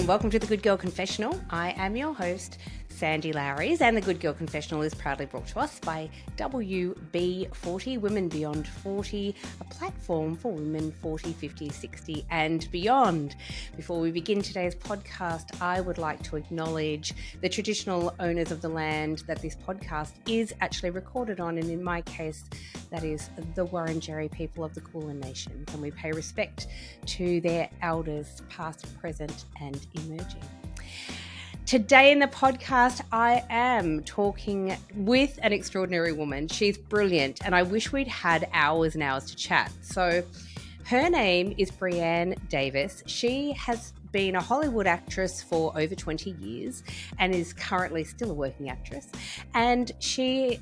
and welcome to the Good Girl Confessional. I am your host, Sandy Lowres, and the Good Girl Confessional is proudly brought to us by WB40, Women Beyond 40, a platform for women 40, 50, 60 and beyond. Before we begin today's podcast, I would like to acknowledge the traditional owners of the land that this podcast is actually recorded on, and in my case, that is the Wurundjeri people of the Kulin Nations, and we pay respect to their elders, past, present and emerging. Today in the podcast, I am talking with an extraordinary woman. She's brilliant, and I wish we'd had hours and hours to chat. So her name is Brianne Davis. She has been a Hollywood actress for over 20 years and is currently still a working actress. And she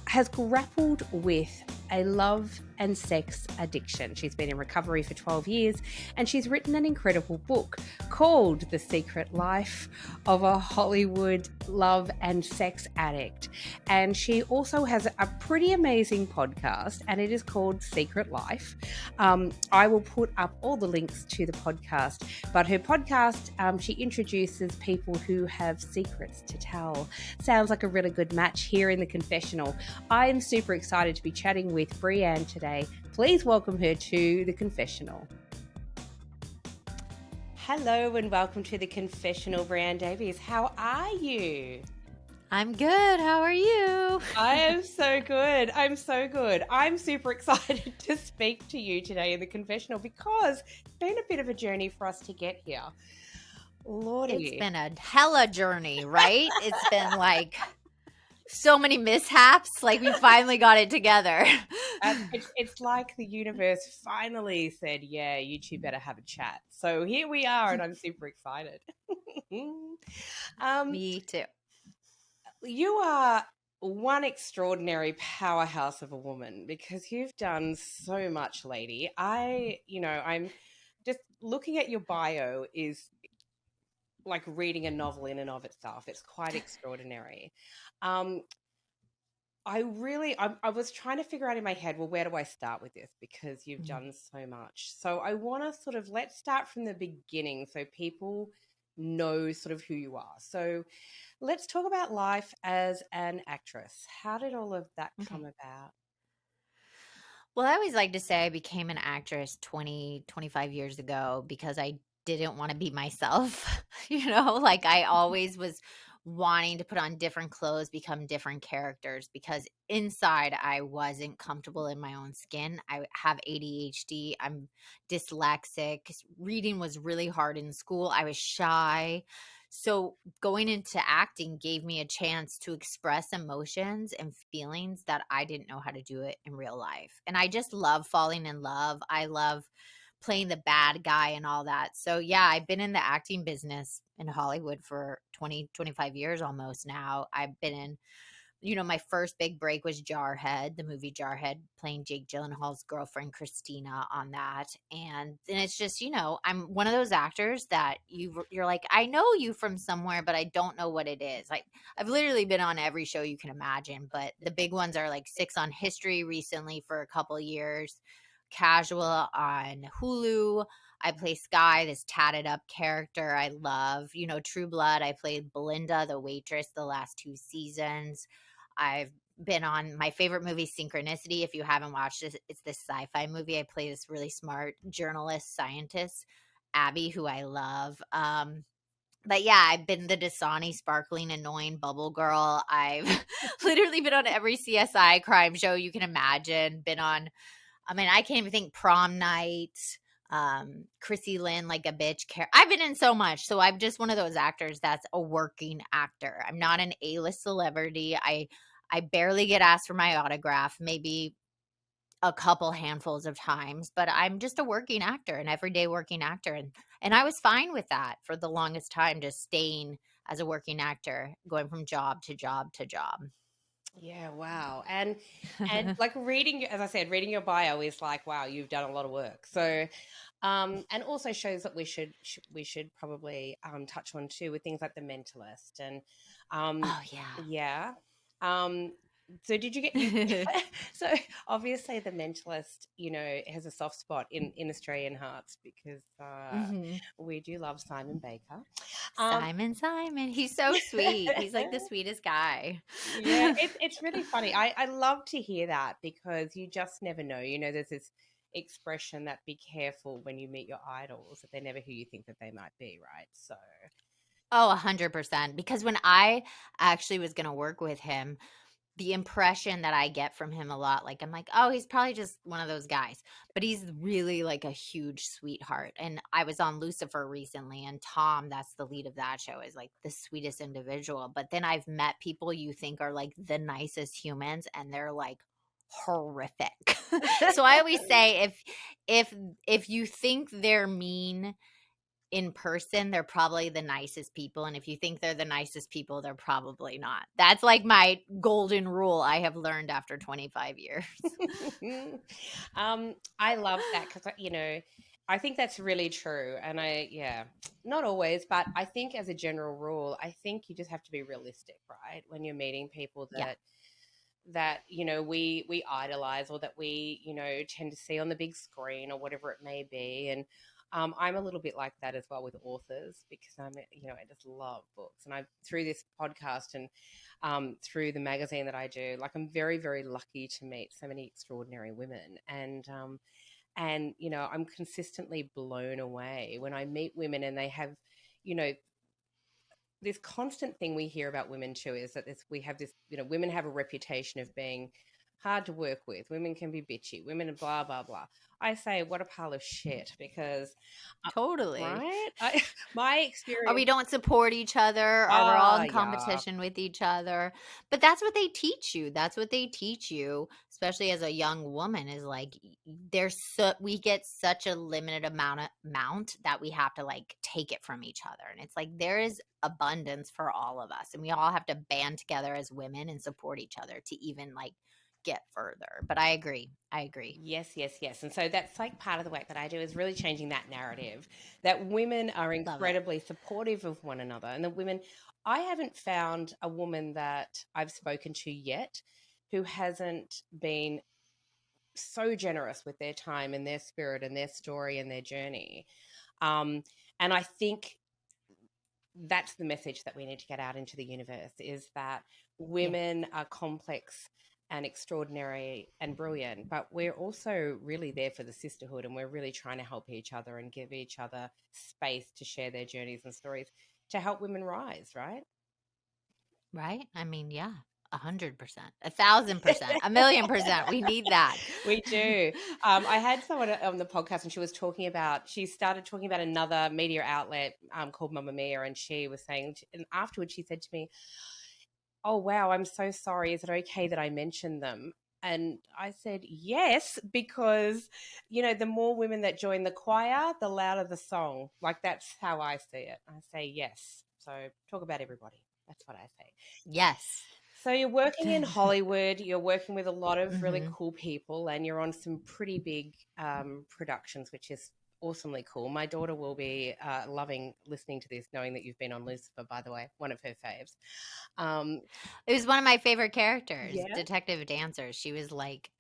has grappled with a love and sex addiction. She's been in recovery for 12 years and she's written an incredible book called The Secret Life of a Hollywood Love and Sex Addict. And she also has a pretty amazing podcast, and it is called Secret Life. I will put up all the links to the podcast, but her podcast, she introduces people who have secrets to tell. Sounds like a really good match here in the confessional. I'm super excited to be chatting with Brianne today. Please welcome her to the confessional. Hello and welcome to the confessional, Brianne Davis. How are you? I'm good. How are you? I am so good. I'm so good. I'm super excited to speak to you today in the confessional because it's been a bit of a journey for us to get here. Lordy. It's been a hella journey, right? It's been like so many mishaps. Like we finally got it together. It's like the universe finally said, yeah, you two better have a chat. So here we are, and I'm super excited. Me too. You are one extraordinary powerhouse of a woman because you've done so much, lady. I'm just looking at your bio is like reading a novel in and of itself. It's quite extraordinary. I was trying to figure out in my head, well, where do I start with this? Because you've done so much. So I want to let's start from the beginning so people know sort of who you are. So let's talk about life as an actress. How did all of that come about? Well, I always like to say I became an actress 25 years ago because I didn't want to be myself. Like I always was wanting to put on different clothes, become different characters, because inside I wasn't comfortable in my own skin. I have ADHD. I'm dyslexic. Reading was really hard in school. I was shy. So going into acting gave me a chance to express emotions and feelings that I didn't know how to do it in real life. And I just love falling in love. I love playing the bad guy and all that. So yeah, I've been in the acting business in Hollywood for 25 years almost now. I've been in, my first big break was Jarhead, the movie Jarhead, playing Jake Gyllenhaal's girlfriend, Christina, on that. And then it's just, I'm one of those actors that you're like, I know you from somewhere, but I don't know what it is. Like I've literally been on every show you can imagine, but the big ones are like Six on History recently for a couple of years, Casual on Hulu. I play Sky, this tatted up character I love. True Blood, I played Belinda, the waitress, the last 2 seasons. I've been on my favorite movie, Synchronicity. If you haven't watched it, it's this sci-fi movie. I play this really smart journalist, scientist, Abby, who I love. But yeah, I've been the Dasani, sparkling, annoying bubble girl. I've literally been on every CSI crime show you can imagine. I can't even think, Prom Night, Chrissy Lynn, like a bitch. I've been in so much. So I'm just one of those actors that's a working actor. I'm not an A-list celebrity. I barely get asked for my autograph, maybe a couple handfuls of times, but I'm just a working actor, an everyday working actor. And I was fine with that for the longest time, just staying as a working actor, going from job to job to job. Yeah, wow. And like reading, as I said, reading your bio is like, wow, you've done a lot of work. So, and also shows that we should probably touch on too with things like The Mentalist and Oh yeah. yeah. So did you get you? So obviously the Mentalist, has a soft spot in Australian hearts because Hmm. we do love Simon Baker. Um, Simon. He's so sweet. He's like the sweetest guy. yeah, it's really funny. I love to hear that because you just never know. There's this expression that be careful when you meet your idols, that they're never who you think that they might be, right? So Oh, 100%. Because when I actually was going to work with him, the impression that I get from him a lot, like, I'm like, oh, he's probably just one of those guys. But he's really like a huge sweetheart. And I was on Lucifer recently, and Tom, that's the lead of that show, is like the sweetest individual. But then I've met people you think are like the nicest humans, and they're like horrific. So I always say if if you think they're mean in person, they're probably the nicest people. And if you think they're the nicest people, they're probably not. That's like my golden rule I have learned after 25 years. I love that because I think that's really true, and yeah, not always, but I think as a general rule, I think you just have to be realistic, right? When you're meeting people Yeah. that we idolize, or that we tend to see on the big screen, or whatever it may be. And I'm a little bit like that as well with authors, because I just love books, and I through this podcast and through the magazine that I do, like, I'm very, very lucky to meet so many extraordinary women. And I'm consistently blown away when I meet women and they have, you know this constant thing we hear about women too, is that we have this, women have a reputation of being hard to work with. Women can be bitchy. Women are blah, blah, blah. I say, what a pile of shit, because, Totally. right? My Or we experience. don't support each other, or we're all Ah, in yeah. competition with each other. But that's what they teach you. That's what they teach you, especially as a young woman, is like we get such a limited amount that we have to like take it from each other. And it's like there is abundance for all of us, and we all have to band together as women and support each other to even like get further. But I agree. I agree. Yes, yes, yes. And so that's like part of the work that I do, is really changing that narrative, that women are Love it. incredibly supportive of one another. And I haven't found a woman that I've spoken to yet who hasn't been so generous with their time and their spirit and their story and their journey. Um, and I think that's the message that we need to get out into the universe, is that Yeah. women are complex and extraordinary and brilliant, but we're also really there for the sisterhood, and we're really trying to help each other and give each other space to share their journeys and stories to help women rise, right? Right? I mean, yeah, 100%, 1,000%, a million percent. We need that. We do. I had someone on the podcast, and she started talking about another media outlet called Mamma Mia, and she was saying, and afterwards she said to me, "Oh, wow, I'm so sorry. Is it okay that I mention them?" And I said, yes, because, the more women that join the choir, the louder the song. Like, that's how I see it. I say yes. So talk about everybody. That's what I say. Yes. So you're working in Hollywood, you're working with a lot of really Hmm. cool people, and you're on some pretty big productions, which is awesomely cool. My daughter will be loving listening to this, knowing that you've been on Lucifer, by the way, one of her faves. Um, It was one of my favorite characters, yeah. Detective Dancer. She was like,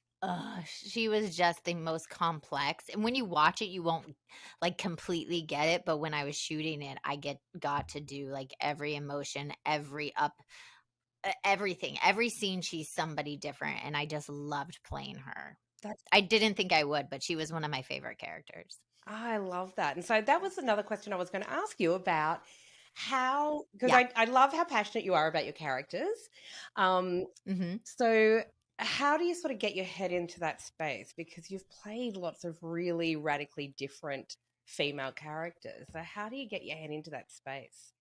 she was just the most complex. And when you watch it, you won't like completely get it. But when I was shooting it, got to do like every emotion, everything, every scene. She's somebody different, and I just loved playing her. That's I didn't think I would, but she was one of my favorite characters. I love that. And so that was another question I was going to ask you about, how, because Yeah. I love how passionate you are about your characters. Um, Hmm. so how do you sort of get your head into that space? Because you've played lots of really radically different female characters. So how do you get your head into that space?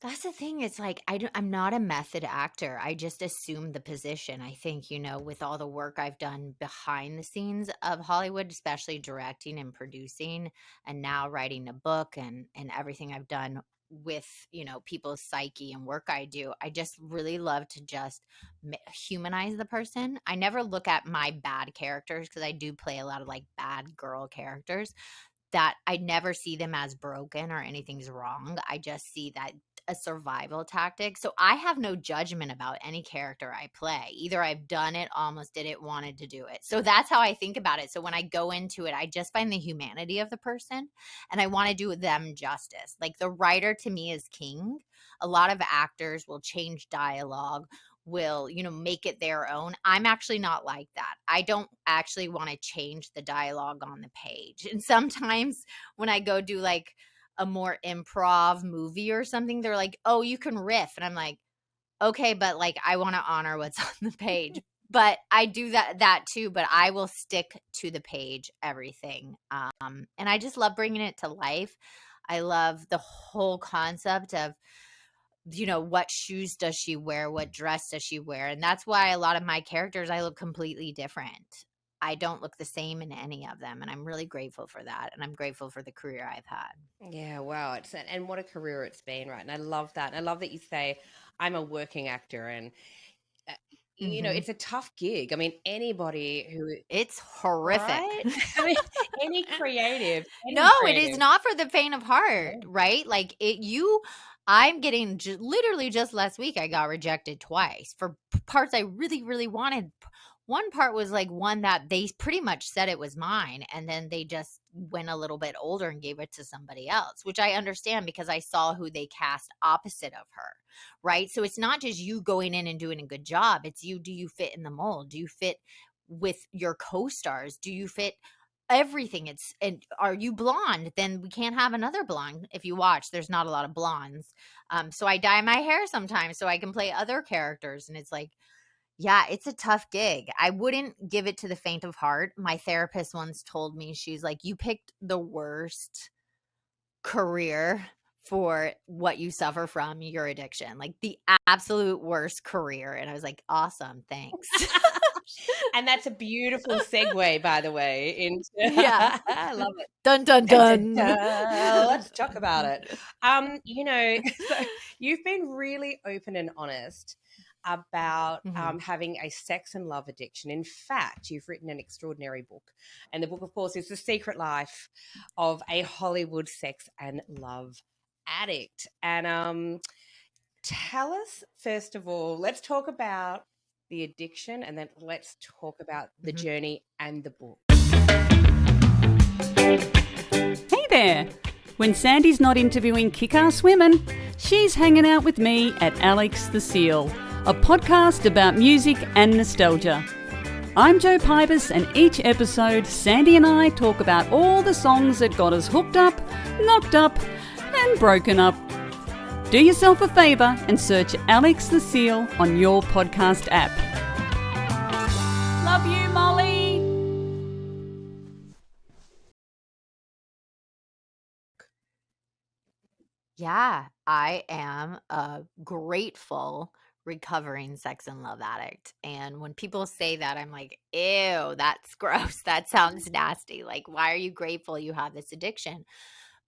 That's the thing. It's like I'm not a method actor. I just assume the position. I think, with all the work I've done behind the scenes of Hollywood, especially directing and producing, and now writing a book and everything I've done with, people's psyche and work I do. I just really love to just humanize the person. I never look at my bad characters, because I do play a lot of like bad girl characters, that I never see them as broken or anything's wrong. I just see that just a survival tactic. So I have no judgment about any character I play. Either I've done it, almost did it, wanted to do it. So that's how I think about it. So when I go into it, I just find the humanity of the person and I want to do them justice. Like the writer to me is king. A lot of actors will change dialogue, will, make it their own. I'm actually not like that. I don't actually want to change the dialogue on the page. And sometimes when I go do like a more improv movie or something, they're like, "Oh, you can riff." And I'm like, "Okay, but like I want to honor what's on the page." But I do that too, but I will stick to the page, everything. And I just love bringing it to life. I love the whole concept of what shoes does she wear? What dress does she wear? And that's why a lot of my characters, I look completely different. I don't look the same in any of them. And I'm really grateful for that. And I'm grateful for the career I've had. Yeah, wow. And what a career it's been, right? And I love that. And I love that you say, I'm a working actor. And, it's a tough gig. I mean, anybody who, It's horrific. right? I mean, any creative. No, it is not for the faint of heart, right? Like I'm getting literally just last week, I got rejected twice for parts I really, really wanted. One part was like one that they pretty much said it was mine. And then they just went a little bit older and gave it to somebody else, which I understand because I saw who they cast opposite of her. Right. So it's not just you going in and doing a good job. It's you. Do you fit in the mold? Do you fit with your co-stars? Do you fit everything? And are you blonde? Then we can't have another blonde. If you watch, there's not a lot of blondes. So I dye my hair sometimes so I can play other characters. And it's like, yeah, it's a tough gig. I wouldn't give it to the faint of heart. My therapist once told me, she's like, you picked the worst career for what you suffer from, your addiction, like the absolute worst career. And I was like, awesome, thanks. And that's a beautiful segue, by the way, into Yeah. I love it. Dun dun dun. Let's talk about it. So you've been really open and honest about having a sex and love addiction. In fact, you've written an extraordinary book. And the book, of course, is The Secret Life of a Hollywood Sex and Love Addict. And tell us, first of all, let's talk about the addiction, and then let's talk about the journey and the book. Hey there! When Sandy's not interviewing kick-ass women, she's hanging out with me at Alex the Seal, a podcast about music and nostalgia. I'm Jo Pybus, and each episode, Sandy and I talk about all the songs that got us hooked up, knocked up, and broken up. Do yourself a favour and search Alex the Seal on your podcast app. Love you, Molly! Yeah, I am a grateful recovering sex and love addict. And when people say that, I'm like, ew, that's gross. That sounds nasty. Like, why are you grateful you have this addiction?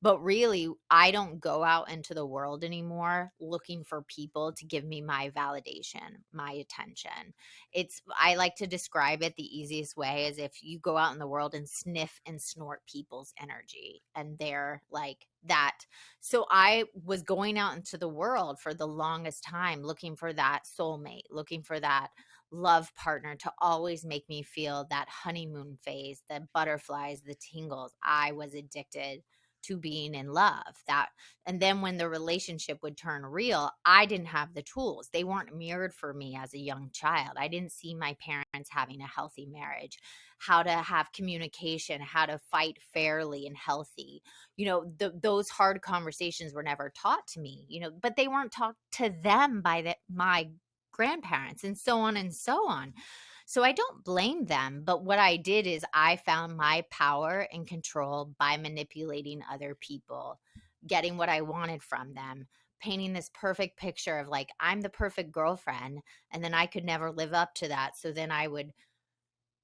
But really, I don't go out into the world anymore looking for people to give me my validation, my attention. I like to describe it the easiest way as if you go out in the world and sniff and snort people's energy, and they're like that. So I was going out into the world for the longest time looking for that soulmate, looking for that love partner to always make me feel that honeymoon phase, the butterflies, the tingles. I was addicted to being in love. And then when the relationship would turn real, I didn't have the tools. They weren't mirrored for me as a young child. I didn't see my parents having a healthy marriage, how to have communication, how to fight fairly and healthy. Those hard conversations were never taught to me, but they weren't taught to them by my grandparents, and so on and so on. So I don't blame them, but what I did is I found my power and control by manipulating other people, getting what I wanted from them, painting this perfect picture of like, I'm the perfect girlfriend, and then I could never live up to that. So then I would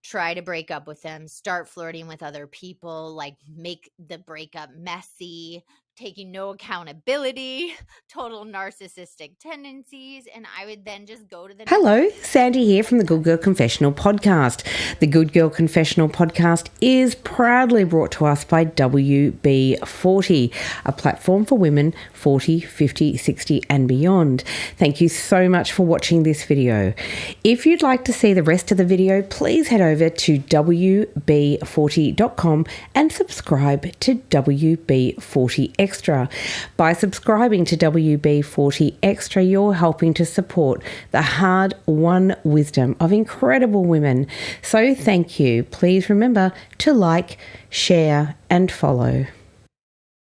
try to break up with them, start flirting with other people, like make the breakup messy, taking no accountability, total narcissistic tendencies, and I would then just go to the Hello, Sandy here from the Good Girl Confessional podcast. The Good Girl Confessional podcast is proudly brought to us by WB40, a platform for women 40, 50, 60 and beyond. Thank you so much for watching this video. If you'd like to see the rest of the video, please head over to WB40.com and subscribe to WB40 Extra. By subscribing to WB40 Extra, you're helping to support the hard-won wisdom of incredible women. So thank you. Please remember to like, share and follow.